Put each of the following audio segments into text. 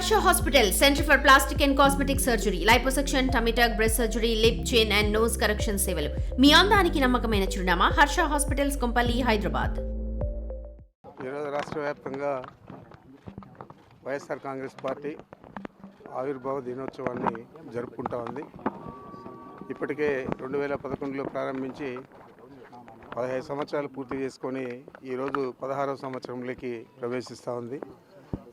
Harsha Hospital, Center for Plastic and Cosmetic Surgery, Liposuction, Tummy tuck, breast surgery, lip, chin and nose correction సేవలు. మీ అందానికి నమ్మకమైన చిరునామా Harsha hospitals Kompally Hyderabad. ఈరోజు రాష్ట్ర వ్యాప్తంగా వైఎస్ఆర్ కాంగ్రెస్ పార్టీ ఆవిర్భావ దినోత్సవాన్ని జరుపుకుంటా ఉంది. ఇప్పటికే 2011లో ప్రారంభించి 15 సంవత్సరాలు పూర్తి చేసుకొని ఈరోజు 16వ సంవత్సరంలోకి ప్రవేశిస్తూ ఉంది.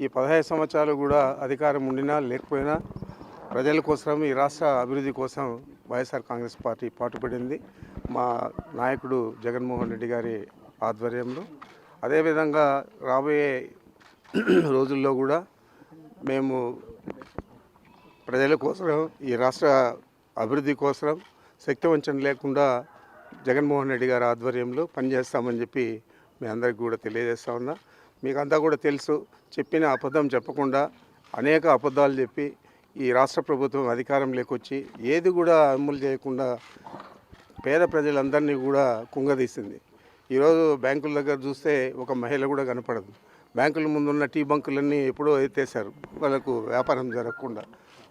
ఈ 15 సంవత్సరాలు కూడా అధికారం ఉండినా లేకపోయినా ప్రజల కోసం, ఈ రాష్ట్ర అభివృద్ధి కోసం వైఎస్ఆర్ కాంగ్రెస్ పార్టీ పాటుపడింది. మా నాయకుడు జగన్మోహన్ రెడ్డి గారి ఆధ్వర్యంలో. అదేవిధంగా రాబోయే రోజుల్లో కూడా మేము ప్రజల కోసం, ఈ రాష్ట్ర అభివృద్ధి కోసం శక్తివంచన లేకుండా జగన్మోహన్ రెడ్డి గారి ఆధ్వర్యంలో పనిచేస్తామని చెప్పి మీ అందరికీ కూడా తెలియజేస్తా ఉన్నా. మీకంతా కూడా తెలుసు, చెప్పిన అబద్ధం చెప్పకుండా అనేక అబద్ధాలు చెప్పి ఈ రాష్ట్ర ప్రభుత్వం అధికారంలోకి వచ్చి ఏది కూడా అమలు చేయకుండా పేద ప్రజలందరినీ కూడా కుంగదీసింది. ఈరోజు బ్యాంకుల దగ్గర చూస్తే ఒక మహిళ కూడా కనపడదు. బ్యాంకుల ముందున్న టీ బంకులన్నీ ఎప్పుడో ఎత్తేసారు, వాళ్ళకు వ్యాపారం జరగకుండా.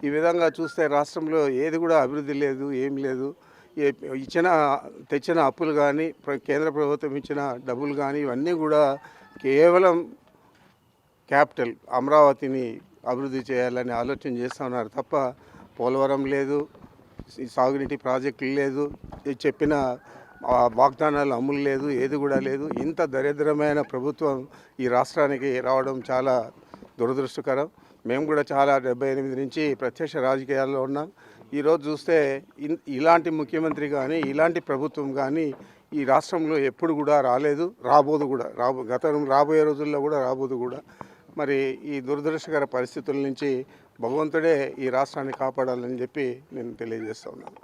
ఈ విధంగా చూస్తే రాష్ట్రంలో ఏది కూడా అభివృద్ధి లేదు, ఏం లేదు. తెచ్చిన అప్పులు కానీ, కేంద్ర ప్రభుత్వం ఇచ్చిన డబ్బులు కానీ ఇవన్నీ కూడా కేవలం క్యాపిటల్ అమరావతిని అభివృద్ధి చేయాలని ఆలోచన చేస్తూ ఉన్నారు తప్ప పోలవరం లేదు, సాగునీటి ప్రాజెక్టులు లేదు, చెప్పిన వాగ్దానాలు అమలు లేదు, ఏది కూడా లేదు. ఇంత దరిద్రమైన ప్రభుత్వం ఈ రాష్ట్రానికి రావడం చాలా దురదృష్టకరం. మేము కూడా చాలా 78 నుంచి ప్రత్యక్ష రాజకీయాల్లో ఉన్నాం. ఈరోజు చూస్తే ఇలాంటి ముఖ్యమంత్రి కానీ, ఇలాంటి ప్రభుత్వం కానీ ఈ రాష్ట్రంలో ఎప్పుడు కూడా రాలేదు, రాబోదు కూడా. రాబోయే రోజుల్లో కూడా రాబోదు కూడా. మరి ఈ దురదృష్టకర పరిస్థితుల నుంచి భగవంతుడే ఈ రాష్ట్రాన్ని కాపాడాలని చెప్పి నేను తెలియజేస్తా ఉన్నాను.